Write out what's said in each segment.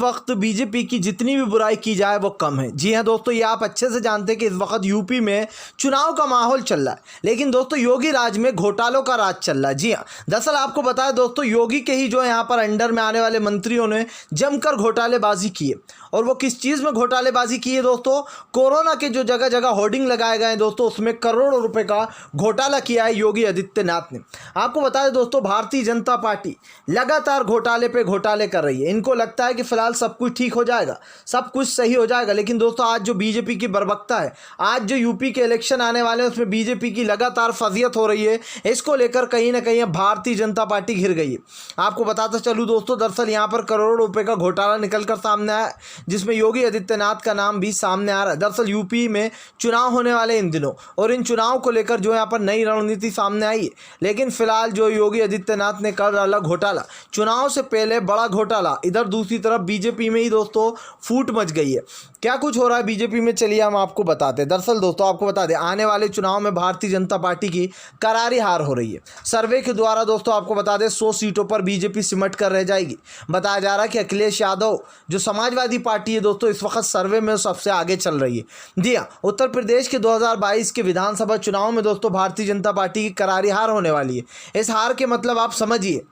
वक्त बीजेपी की जितनी भी बुराई की जाए वो कम है। जी हाँ दोस्तों, ये आप अच्छे से जानते हैं कि इस वक्त यूपी में चुनाव का माहौल चल रहा है, लेकिन दोस्तों योगी राज में घोटालों का राज चल रहा है। जी हाँ, दरअसल आपको बताया दोस्तों, योगी के ही जो यहाँ पर अंडर में आने वाले मंत्रियों ने जमकर घोटालेबाजी की है। और वो किस चीज़ में घोटालेबाजी की है दोस्तों? कोरोना के जो जगह जगह होर्डिंग लगाए गए हैं दोस्तों, उसमें करोड़ों रुपए का घोटाला किया है योगी आदित्यनाथ ने। आपको बता दें दोस्तों, भारतीय जनता पार्टी लगातार घोटाले पे घोटाले कर रही है। इनको लगता है कि फिलहाल सब कुछ ठीक हो जाएगा, सब कुछ सही हो जाएगा, लेकिन दोस्तों आज जो बीजेपी की बर्बरता है, आज जो यूपी के इलेक्शन आने वाले हैं उसमें बीजेपी की लगातार फजीयत हो रही है। इसको लेकर कहीं ना कहीं भारतीय जनता पार्टी घिर गई है। आपको बताता चलूँ दोस्तों, दरअसल यहाँ पर करोड़ों रुपए का घोटाला निकलकर सामने आया, जिसमें योगी आदित्यनाथ का नाम भी सामने आ रहा है। दरअसल यूपी में चुनाव होने वाले इन दिनों, और इन चुनाव को लेकर जो यहाँ पर नई रणनीति सामने आई है। लेकिन फिलहाल जो योगी आदित्यनाथ ने कर डाला घोटाला, चुनाव से पहले बड़ा घोटाला, इधर दूसरी तरफ बीजेपी में ही दोस्तों फूट मच गई है। क्या कुछ हो रहा है बीजेपी में, चलिए हम आपको बताते हैं। दरअसल दोस्तों आपको बता दें, आने वाले चुनाव में भारतीय जनता पार्टी की करारी हार हो रही है। सर्वे के द्वारा दोस्तों आपको बता दें 100 सीटों पर बीजेपी सिमट कर रह जाएगी। बताया जा रहा है कि अखिलेश यादव जो समाजवादी पार्टी है दोस्तों, इस वक्त सर्वे में सबसे आगे चल रही है। जी हाँ, उत्तर प्रदेश के 2022 के विधानसभा चुनाव में दोस्तों भारतीय जनता पार्टी की करारी हार होने वाली है। इस हार के मतलब आप समझिए,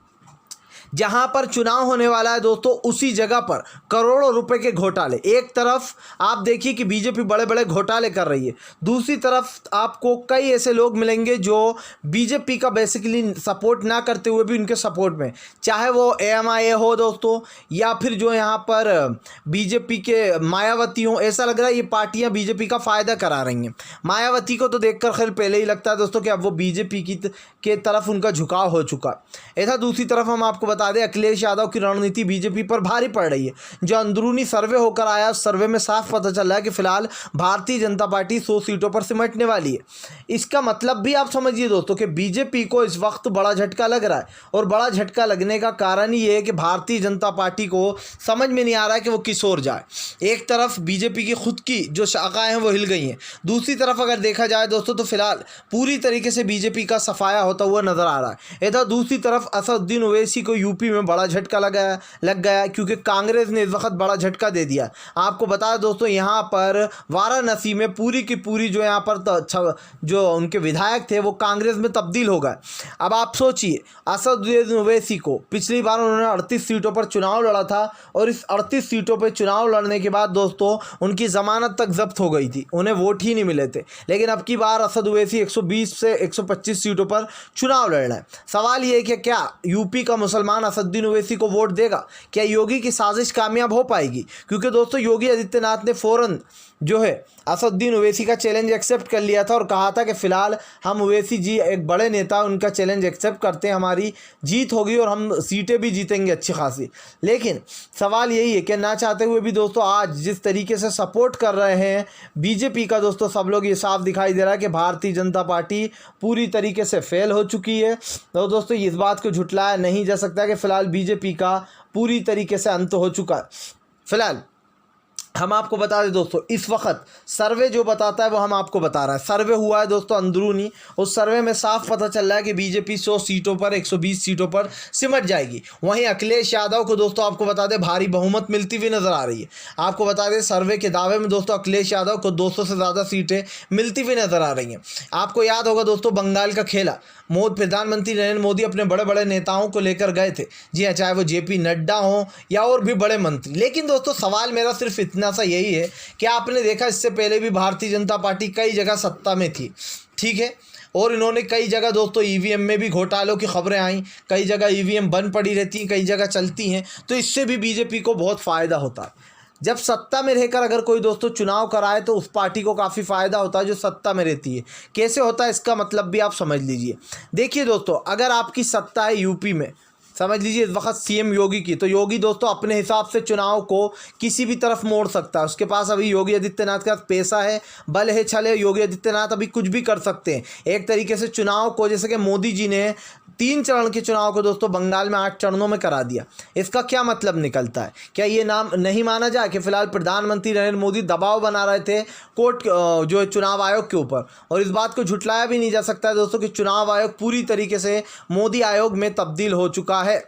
जहां पर चुनाव होने वाला है दोस्तों, उसी जगह पर करोड़ों रुपए के घोटाले। एक तरफ आप देखिए कि बीजेपी बड़े बड़े घोटाले कर रही है, दूसरी तरफ आपको कई ऐसे लोग मिलेंगे जो बीजेपी का बेसिकली सपोर्ट ना करते हुए भी उनके सपोर्ट में, चाहे वो एएमआईए हो दोस्तों, या फिर जो यहाँ पर बीजेपी के मायावती हो। ऐसा लग रहा है ये पार्टियां बीजेपी का फ़ायदा करा रही हैं। मायावती को तो देखकर खैर पहले ही लगता है दोस्तों कि अब वो बीजेपी के तरफ उनका झुकाव हो चुका। ऐसा दूसरी तरफ हम आपको बता दें, अखिलेश यादव की रणनीति बीजेपी पर भारी पड़ रही है। जो अंदरूनी सर्वे होकर आया, उस सर्वे में साफ पता चल रहा है कि फिलहाल भारतीय जनता पार्टी 100 सीटों पर सिमटने वाली है। इसका मतलब भी आप समझिए दोस्तों कि बीजेपी को इस वक्त बड़ा झटका लग रहा है, और बड़ा झटका लगने का कारण ही है कि भारतीय जनता पार्टी को समझ में नहीं आ रहा है कि वो किस ओर जाए। एक तरफ बीजेपी की खुद की जो शाखाएं हैं वो हिल गई हैं, दूसरी तरफ अगर देखा जाए दोस्तों तो फिलहाल पूरी तरीके से बीजेपी का सफाया होता हुआ नजर आ रहा है। इधर दूसरी तरफ असदुद्दीन ओवैसी को यूपी में बड़ा झटका लग गया, क्योंकि कांग्रेस ने इस वक्त बड़ा झटका दे दिया। आपको बता दें दोस्तों, यहाँ पर वाराणसी में पूरी की पूरी जो यहाँ पर जो उनके विधायक थे वो कांग्रेस में तब्दील हो गए। अब आप सोचिए, असदुद्दीन ओवैसी को पिछली बार उन्होंने 38 सीटों पर चुनाव लड़ा था, और इस 38 सीटों पर चुनाव लड़ने के बाद दोस्तों उनकी जमानत तक जब्त हो गई थी, उन्हें वोट ही नहीं मिले थे। लेकिन अब की बार असद ओवैसी 120 से 125 सीटों पर चुनाव लड़ रहे हैं। सवाल ये है कि क्या यूपी का मुसलमान असदुद्दीन ओवैसी को वोट देगा? क्या योगी की साजिश कामयाब हो पाएगी? क्योंकि दोस्तों योगी आदित्यनाथ ने फ़ौरन जो है असदुद्दीन ओवैसी का चैलेंज एक्सेप्ट कर लिया था, और कहा था कि फ़िलहाल हम ओवैसी जी एक बड़े नेता, उनका चैलेंज एक्सेप्ट करते हैं, हमारी जीत होगी और हम सीटें भी जीतेंगे अच्छी खासी। लेकिन सवाल यही है कि ना चाहते हुए भी दोस्तों आज जिस तरीके से सपोर्ट कर रहे हैं बीजेपी का दोस्तों सब लोग, ये साफ दिखाई दे रहा है कि भारतीय जनता पार्टी पूरी तरीके से फेल हो चुकी है। तो दोस्तों इस बात को झुटलाया नहीं जा सकता कि फ़िलहाल बीजेपी का पूरी तरीके से अंत हो चुका है। फिलहाल हम आपको बता दें दोस्तों, इस वक्त सर्वे जो बताता है वो हम आपको बता रहा है। सर्वे हुआ है दोस्तों अंदरूनी, उस सर्वे में साफ पता चल रहा है कि बीजेपी 100 सीटों पर 120 सीटों पर सिमट जाएगी। वहीं अखिलेश यादव को दोस्तों आपको बता दें भारी बहुमत मिलती हुई नजर आ रही है। आपको बता दें सर्वे के दावे में दोस्तों अखिलेश यादव को 200 से ज़्यादा सीटें मिलती हुई नजर आ रही हैं। आपको याद होगा दोस्तों बंगाल का खेला, प्रधानमंत्री नरेंद्र मोदी अपने बड़े बड़े नेताओं को लेकर गए थे। जी हाँ, चाहे वो जेपी नड्डा हों या और भी बड़े मंत्री। लेकिन दोस्तों सवाल मेरा सिर्फ इतना सा यही है कि आपने देखा इससे पहले भी भारतीय जनता पार्टी कई जगह सत्ता में थी, ठीक है, और इन्होंने कई जगह दोस्तों ईवीएम में भी घोटालों की खबरें आई, कई जगह ईवीएम बंद पड़ी रहती हैं, कई जगह चलती हैं। तो इससे भी बीजेपी को बहुत फ़ायदा होता है। जब सत्ता में रहकर अगर कोई दोस्तों चुनाव कराए तो उस पार्टी को काफ़ी फ़ायदा होता है जो सत्ता में रहती है। कैसे होता है इसका मतलब भी आप समझ लीजिए। देखिए दोस्तों, अगर आपकी सत्ता है यूपी में, समझ लीजिए इस वक्त सीएम योगी की, तो योगी दोस्तों अपने हिसाब से चुनाव को किसी भी तरफ मोड़ सकता है। उसके पास अभी योगी आदित्यनाथ का पैसा है, बल है, छल है, योगी आदित्यनाथ अभी कुछ भी कर सकते हैं। एक तरीके से चुनाव को, जैसे कि मोदी जी ने 3 चरण के चुनाव को दोस्तों बंगाल में 8 चरणों में करा दिया। इसका क्या मतलब निकलता है? क्या ये नाम नहीं माना जाए कि फिलहाल प्रधानमंत्री नरेंद्र मोदी दबाव बना रहे थे कोर्ट जो चुनाव आयोग के ऊपर, और इस बात को झुटलाया भी नहीं जा सकता है दोस्तों कि चुनाव आयोग पूरी तरीके से मोदी आयोग में तब्दील हो चुका है।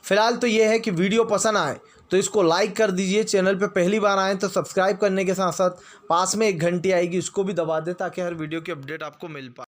फिलहाल तो ये है कि वीडियो पसंद आए तो इसको लाइक कर दीजिए। चैनल पे पहली बार आए तो सब्सक्राइब करने के साथ साथ पास में एक घंटी आएगी, उसको भी दबा दें ताकि हर वीडियो की अपडेट आपको मिल पाए।